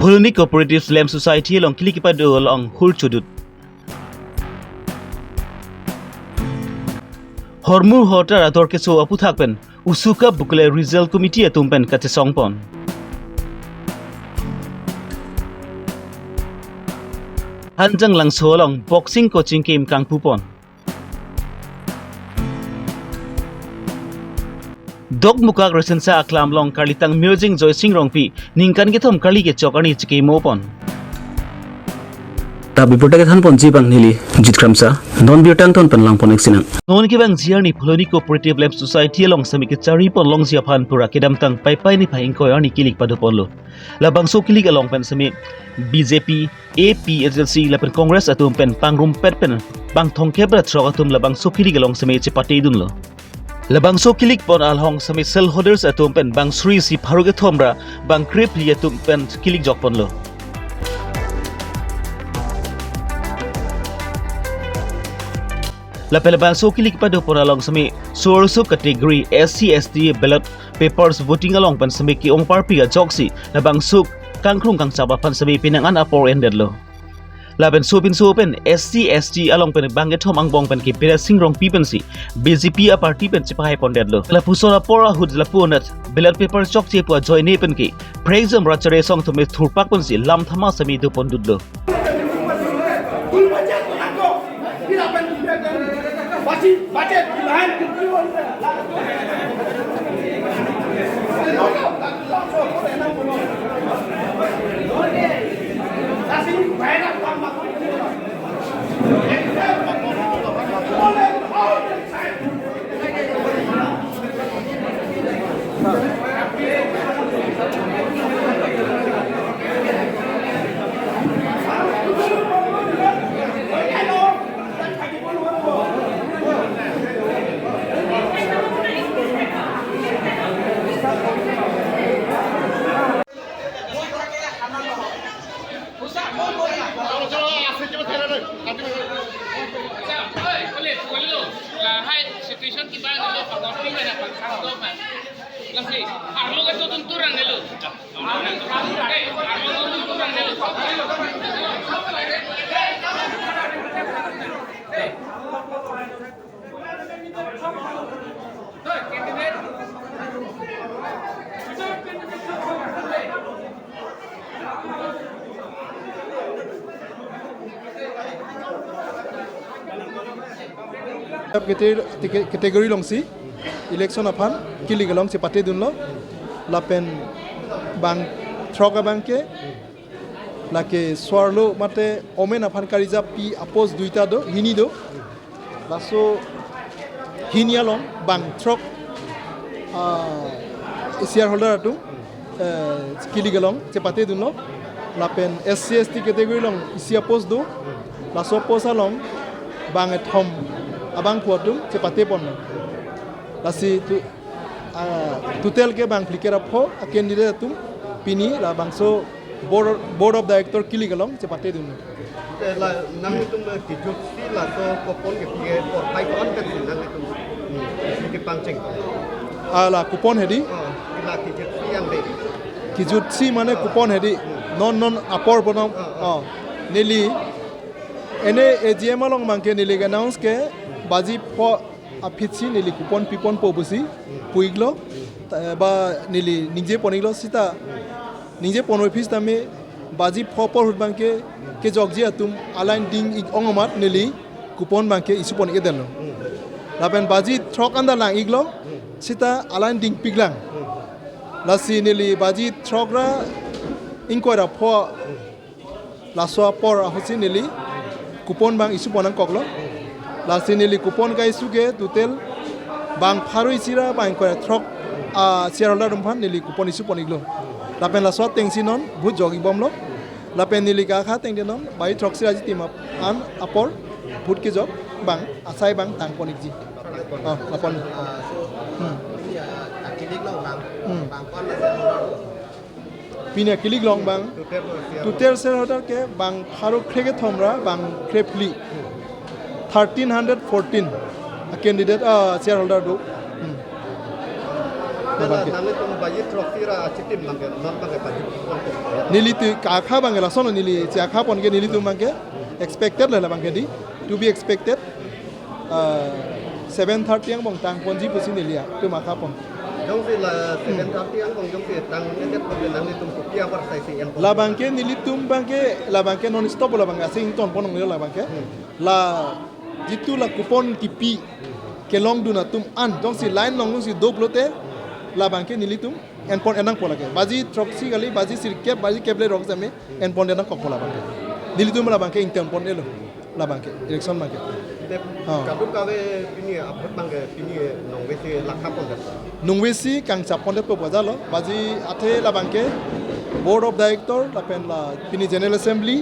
Pholoni Cooperative Land Society along Kilik along Chodut. Hormur hotar ator keso aputhakpen usuka bukle result committee atumpen kate songpon. Hanjang lang solong boxing coaching game kang pupon. Dog mukak resensa aklam long karlitang musing joy sing rongpi ningkan gitom karli ke chokani chike mopon. Tabi protect han pon jibang nili jitkramsa non biotang ton panlang pon eksinang Non ke bang jiarni Pholoni Cooperative Land Society along sami ke chari pon long siaphan pura kedam tang pai ni phaing ko ani Kilik padopon lo. Labang so Kilik along pen sami BJP AP agency lapen Congress atum pen pangrum pen bang thongke bra throk atum labang so Kilik along sami chepate dun lo. Labang so Kilik pon alhong sami cell holders atum pen bang Sri si pharuge thomra bang krip li atum pen Kilik jok pon lo. Lapelabang so Kilik pado por along sami source category SC ST ballot papers voting along pan sami ki ong parpi a joksi labang so kangkrung kang saba pan sami pinangan apor ended lo. Laban so pen SC ST along pen banget hom ang bong pen ki pera singrong pipensi BJP a party pen sipahay ponded lo. La pusora pora hud la punat ballot paper chok che pu join ne pen ki praisem rachare song to me thurpak pen si lam thama sami du pondud lo. Budget behind category long si election aphan Kilik long si pate dun lo lapen bang throga bangke lake swarlo mate omen aphan karija pi apos duita do hini do laso hinia long bang throk shareholder atu Kilik long si pate dun lo lapen SC ST category long isia post do laso posa long bang thom abang puatum cepate pon lasi tu tutel ke bang flikera pho candidate tum pini la bangso board of director Kilik along cepate dun la nam tum tijut si la to kopon ke pige or pai ton ke nan tum ki pangching ala coupon hedi la tijut si yang de kijut si mane coupon hedi non apor bonam neli ene AGM along mangke neli announce ke baji pho apitsi nili coupon pipon pobusi puiglo ba nili ningje poniglo sita ningje ponoi office tame baji pho por hudbanke ke jogji atum align ding ongomat nili coupon banke isu pon ke denlo laben baji throk anda lang iglo sita align ding piglang lasi nili baji throgra inkoira pho laswa por hosi nili coupon bang isu ponang koklo lasi nili coupon kai suge tutel bang pharoi sira bang ko throk shareholder rumpan nili coupon isu poniglo lapen la swat tengsinon bhut jogi bomlo lapen nili ka kha tengdenon bai throk sira ji team an apor bhut ke job bang asai bang tang ponikji lapon Kilik long bang kon pine Kilik long bang tutel shareholder ke bang pharo khege thomra bang krepli 1314 a candidate shareholder do bangke nami tum bayi trophy ra chitim bangke non bangke bayi kupon ke nili tu kakha bangke la sono nili jakha pon ke nili tu bangke expected la bangke di to be expected 7:30 yang bang tang ponji pusi nili ya tu makha pon jong si la 7:30 ang jong si tang net pon nami tum kupia par sai si en la bangke nili tum bangke la bangke non stop la bangke asing ton pon ngi la bangke la jitu la kupon tipi ke long du na tum an jong si line long si do plote la bangke nili tum en pon enang pola ke baji troxi gali baji sirke baji keble rok same en pon enang kokola bangke nili tum la bangke intem pon elo la bangke election bangke kaduk kawe pini apot bangke pini nongwe si lakha pon nungwesi kang sapon de proposal lo baji athe la bangke board of director la pen la pini general assembly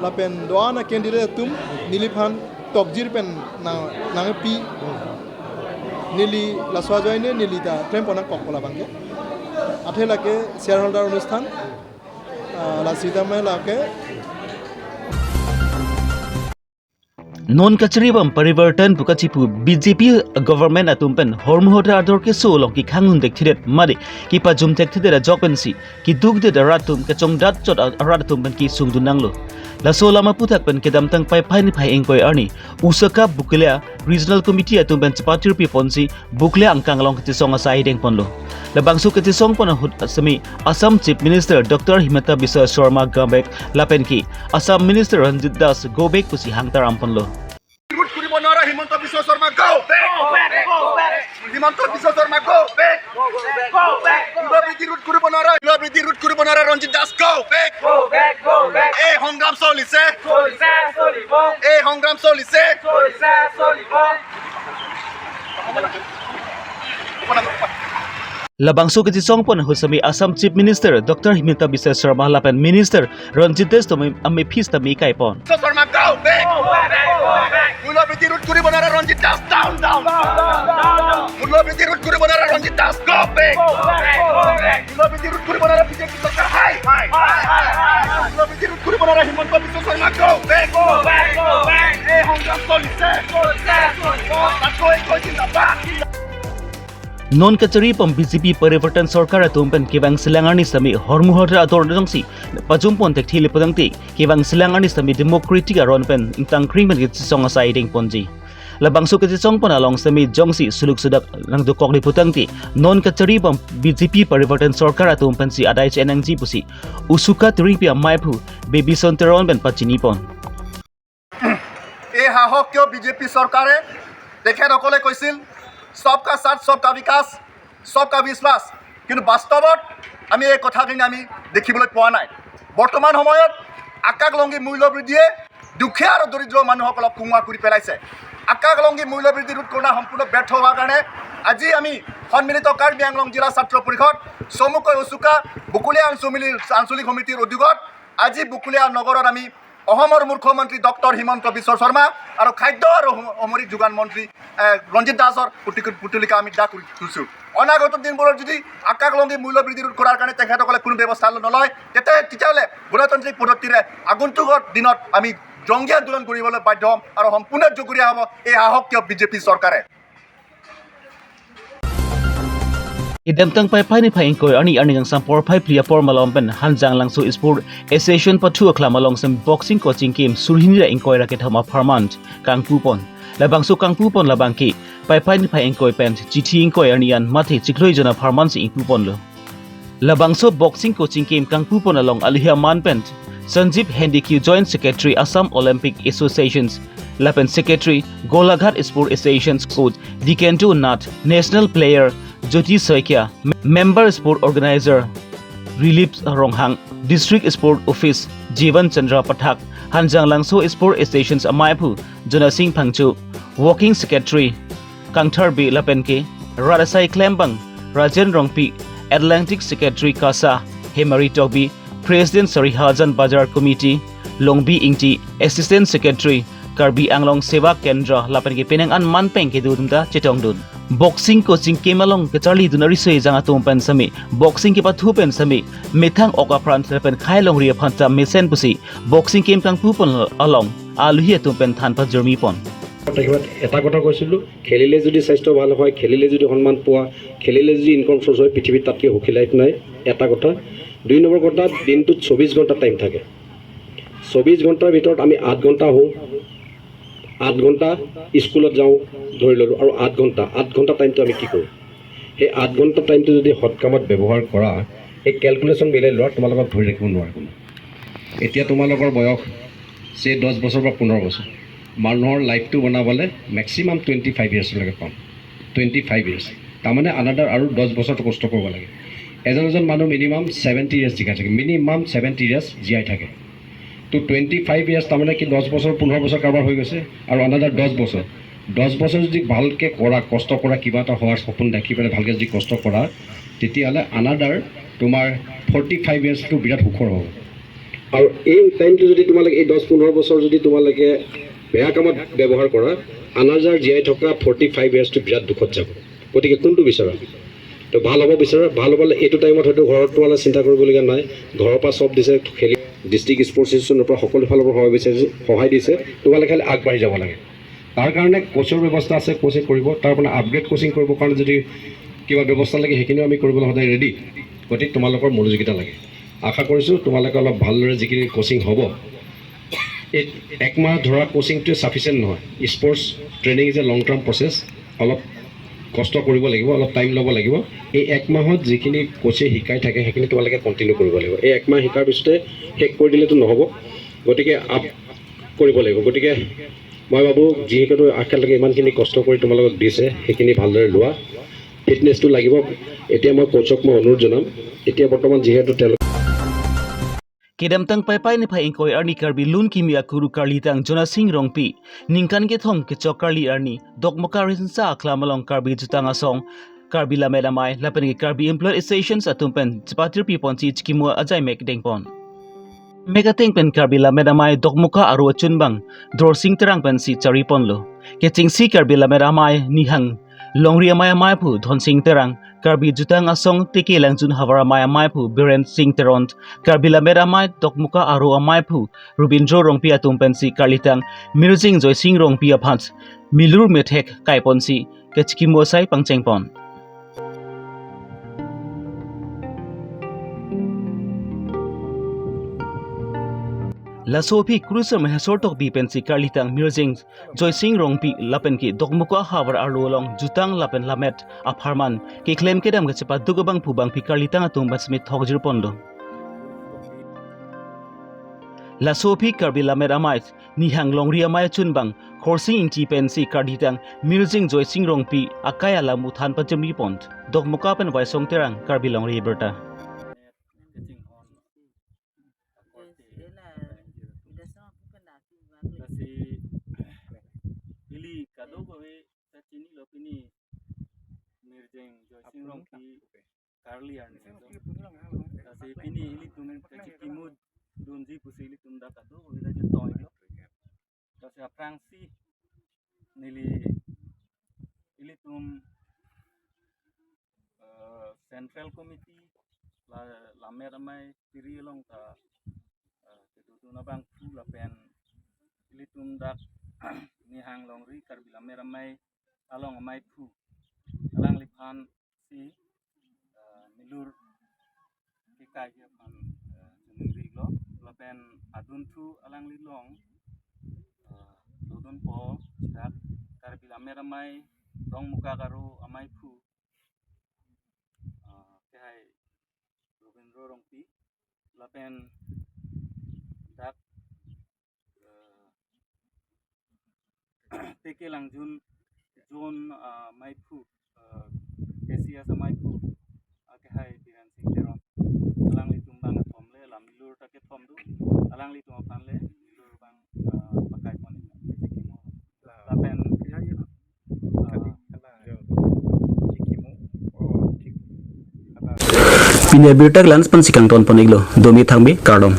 la pen doana candidate tum niliphan tokjir pen na pi nili la swajoine nili ta claim pona kokola bangke athe la ke shareholder অনুষ্ঠান la sida me la ke non kachribam parivartan pukachipu BJP government atumpen hormohota ador ke solong ki khangun dekhidet mari ki pa jum tekthide jokpensi ki dugde ratum ke chongdat chot aratum ben ki sungdunanglo la solama puthak pen kedam tang pai phai phai engkoi arni usaka buklia regional committee atumben chapatir pi ponsi buklia angkang long ki songa sai deng ponlo la bangsu ke song pon hut asami Assam chief minister Dr. Himanta Biswa Sharma gambek lapen ki Assam minister Ranjit Das gobek pusi hangtar amponlo Himanta Biswa Sharma go back Himanta Biswa Sharma go back Ulabidi root kuri bonara Ranjit Das go back eh hongram solise eh hongram solise Labangso ke song pon husami Assam chief minister Dr. Himanta Biswa Sharma lapen minister Ranjit Das to ame phis ta mi kai pon Sharma go back Ulabidi root kuri bonara Ranjit Das down Ulabidi root kuri bonara Ranjit Das go back Ulabidi root kuri bonara BJP sarkar high Ulabidi root kuri bonara Himanta Biswa Sharma go back eh hongram solise non kachari pam BJP parivartan sarkar atumpen kibang silangarni sami hormuhota ador jongsi pajumpon tek thili podangti kibang silangarni sami democratic aron pen intang kring ben song asai ding ponji labangsu ke song pon along sami jongsi suluk sudak nang do kokli putangti non kachari pam BJP parivartan sarkar atumpen si adai chenang ji pusi usuka tripia maipu baby sonteron ben pachini pon এই হাহক কিয় BJP চৰকাৰে তেখেতসকলে কৈছিল সবকা সাথ সবকা বিকাশ সবকা বিশ্বাস কিন্তু বাস্তৱত আমি এই কথাখিনি আমি দেখিবলৈ পোৱা নাই বৰ্তমান সময়ত আকাশলংঘী মূল্যবৃদ্ধিয়ে দুখীয়া আৰু দৰিদ্ৰ মানুহসকলক কুঙা কৰি পেলাইছে আকাশলংঘী মূল্যবৃদ্ধি ৰোধ কৰা সম্পূৰ্ণ ব্যৰ্থ হোৱাৰ কাৰণে আজি আমি সন্মিলিত কাৰ্বি আংলং জিলা ছাত্ৰ পৰিষদ চমুকৈ উচুকা বুকুলীয়া আঞ্চলিক সমিতিৰ উদ্যোগত আজি বুকুলীয়া নগৰত আমি অসমৰ মুখ্যমন্ত্ৰী ডক্টৰ হিমন্ত বিশ্ব শৰ্মা আৰু খাদ্য আৰু সামৰিক যোগান মন্ত্ৰী ৰঞ্জিত দাসৰ পুতলিকা আমি দাগ তুলিছোঁ অনাগত দিনবোৰত যদি আকাশলংঘী মূল্যবৃদ্ধি ৰোধ কৰাৰ কাৰণে তেখেতসকলে কোনো ব্যৱস্থা নলয় তেতিয়াহ'লে গণতান্ত্ৰিক পদ্ধতিৰে আগন্তুক দিনত আমি জংগী আন্দোলন কৰিবলৈ বাধ্য হ'ম আৰু সম্পূৰ্ণ জগৰীয়া হ'ব এই সাহসীয় বিজেপি চৰকাৰে idam tang pai pai ni pai koi ani ang sampor pai plia por malom pen hanjang langsu sport association patu akla malong sam boxing coaching game surhini ra ingkoi raket hama farmant kangpu pon labang su kangpu pon labang ki pai ni pai ingkoi pen chithi ingkoi anian mathe chikloi jona farmant si ingpu pon lo labang so boxing coaching game kangpu pon along alihia man pen Sanjeev Hendiki joint secretary Assam Olympic Associations Lapen secretary Golaghat Sport Associations coach Dikentu Nath national player Jyoti Soikia member sport organizer Relief Ronghang district sport office Jivan Chandra Pathak Hanjang Langso Sport Associations Amaipu Jona Singh Phangchu working secretary Kangthar B Lapenke Radasai Klembang Rajan Rongpi Atlantic secretary Kasa Hemari Togbi President Sarihajan Bazar Committee Longbi Ingti Assistant Secretary Karbi Anglong Seva Kendra Lapenke Penang An Manpeng ke dudumda Chetongdun boxing coaching kemalong ke Charlie Dunari Sui Janga Tumpen Sami boxing ke Pathupen Sami Methang Oka Pran Pen Khailong Ria Phanta Mesen Pusi boxing kem kang pupon along aluhia tumpen thanpa jermi pon তেখেত এটা কথা কৈছিলোঁ, খেলিলে যদি স্বাস্থ্য ভাল হয়, খেলিলে যদি সন্মান পোৱা, খেলিলে যদি ইনকম চ'ৰ্চ হয়, পৃথিৱীত তাতকৈ সুখী লাইফ নাই। এটা কথা। 2 নম্বৰ কথা, দিনটোত 24 ঘণ্টা টাইম থাকে। 24 ঘণ্টাৰ ভিতৰত আমি 8 ঘণ্টা হওঁ, 8 ঘণ্টা স্কুলত যাওঁ ধৰি ল'লোঁ, আৰু 8 ঘণ্টা টাইমটো আমি কি কৰোঁ? সেই 8 ঘণ্টা টাইমটো যদি সৎ কামত ব্যৱহাৰ কৰা, এই কেলকুলেশ্যন মিলাই লোৱা, তোমালোকক ধৰি ৰাখিব নোৱাৰে কোনো। এতিয়া তোমালোকৰ বয়স 10 বছৰ বা 15 বছৰ। মানুহৰ লাইফটো বনাবলৈ মেক্সিমাম 25 ইয়াৰ্ছলৈকে পাম। 25 ইয়াৰ্ছ তাৰমানে আনাদাৰ আৰু 10 বছৰটো কষ্ট কৰিব লাগে। এজন মানুহ মিনিমাম 70 ইয়াৰ্ছ জীয়াই থাকে, মিনিমাম 70 ইয়াৰ্ছ জীয়াই থাকে। তো 25 ইয়াৰ্ছ তাৰমানে কি 10 বছৰ 15 বছৰ কাৰোবাৰ হৈ গৈছে, আৰু আনাদাৰ 10 বছৰ। 10 বছৰ যদি ভালকৈ কৰা, কষ্ট কৰা, কিবা এটা হোৱাৰ সপোন দেখি পেলাই ভালকৈ যদি কষ্ট কৰা, তেতিয়াহ'লে আনাদাৰ তোমাৰ 45 ইয়াৰ্ছটো বিৰাট সুখৰ হ'ব। আৰু এই টাইমটো যদি তোমালোকে এই 10-15 বছৰ যদি তোমালোকে বেয়া কামত ব্যৱহাৰ কৰা, আনাদাৰ জীয়াই থকা 45 ইয়াৰ্ছটো বিৰাট দুখত যাব। গতিকে কোনটো বিচৰা? তো ভাল হ'ব বিচাৰা। ভাল হ'বলৈ এইটো টাইমত হয়তো ঘৰত তোমালোকে চিন্তা কৰিবলগীয়া নাই, ঘৰৰ পৰা চব দিছে, খেলি ডিষ্ট্ৰিক্ট স্পৰ্টছ এছ'চিয়েশ্যনৰ পৰা সকলো ফালৰ পৰা সহায় দিছে, তোমালোকে খালি আগবাঢ়ি যাব লাগে। তাৰ কাৰণে কোচৰ ব্যৱস্থা আছে, কোচিং কৰিব, তাৰ পৰা আপগ্ৰেড কোচিং কৰিবৰ কাৰণে যদি কিবা ব্যৱস্থা লাগে সেইখিনিও আমি কৰিবলৈ সদায় ৰেডি। গতিকে তোমালোকৰ মনোযোগিতা লাগে। আশা কৰিছোঁ তোমালোকে অলপ ভালদৰে যিখিনি কোচিং হ'ব, এই 1 মাহ ধৰা কোচিংটোৱে ছাফিচিয়েণ্ট নহয়। Sports training is a long term process, অলপ কষ্ট কৰিব লাগিব, অলপ টাইম ল'ব লাগিব। এই 1 মাহত যিখিনি কোচে শিকাই থাকে সেইখিনি তোমালোকে কণ্টিনিউ কৰিব লাগিব। এই 1 মাহ শিকাৰ পিছতে শেষ কৰি দিলেতো নহ'ব, গতিকে আপ কৰিব লাগিব। গতিকে মই ভাবোঁ যিহেতু একেলগে ইমানখিনি কষ্ট কৰি তোমালোকক দিছে, সেইখিনি ভালদৰে লোৱা। ফিটনেছটো লাগিব। এতিয়া মই কোচক অনুৰোধ জনাম, এতিয়া বৰ্তমান যিহেতু তেওঁলোক Kedam tang pai ni pai ingkoi arni karbi lun kimia kuru karli tang jona sing rongpi ningkan ke thong ke chokarli arni dok mokari sa aklamalong karbi jutang asong karbi lamedamai lapen ke karbi employed stations atumpen jipatir pi ponci chkimu ajai mek dengpon megating pen karbi lamedamai dok muka aru chunbang drorsing terang pen si charipon lo ke chingsi karbi lamedamai nihang longri amai amai phu dhon sing terang karbi jutang asong teke langjun hawara amai amai phu biren sing teront karbi lamed amai dokmuka aru amai phu rubindro rongpi atum pensi karlitang mirjing joy sing rongpi aphat milur methek kaiponsi kechki mosai pangchengpon La sopi cruiser mahasor tok bi pensi karlitang mirjing joy sing rongpi lapen ki dokmuka hawar arlolong jutang lapen lamet apharman ki claim kedam ga chepa dugabang phubang pi karlitang atum basmit thogjir pondo La sopi karbi lamet amait nihang longri amai chunbang khorsing inti pensi karlitang mirjing joy sing rongpi akaya lamu than pachami pont dokmuka pen waisong terang karbi longri berta Ili kado kowe tachini lopini mirjeng joising rong ki karli arni tasi pini ili tum tachi kimud dunji pusi ili tum da kado kowe tachi toy lo tasi aprangsi nili ili tum central committee la meramai tiri long ta tu na bang fu la pen ili tum da ni hang long ri karbi la meramai along amai phu alang liphan si milur ki kai ya pan ri lo la pen adun thu alang li long dodon po dak karbi la meramai dong muka garu amai phu ke hai robindro rongpi la pen dak teke langjun zon maipu kesia sa maipu ake hai biran sing teron alang li tumbang thomle lam milur take thomdu alang li tum panle milur bang pakai poni kimo la pen Pinya birtak lans pan sikang ton poniglo domi thangbi kardom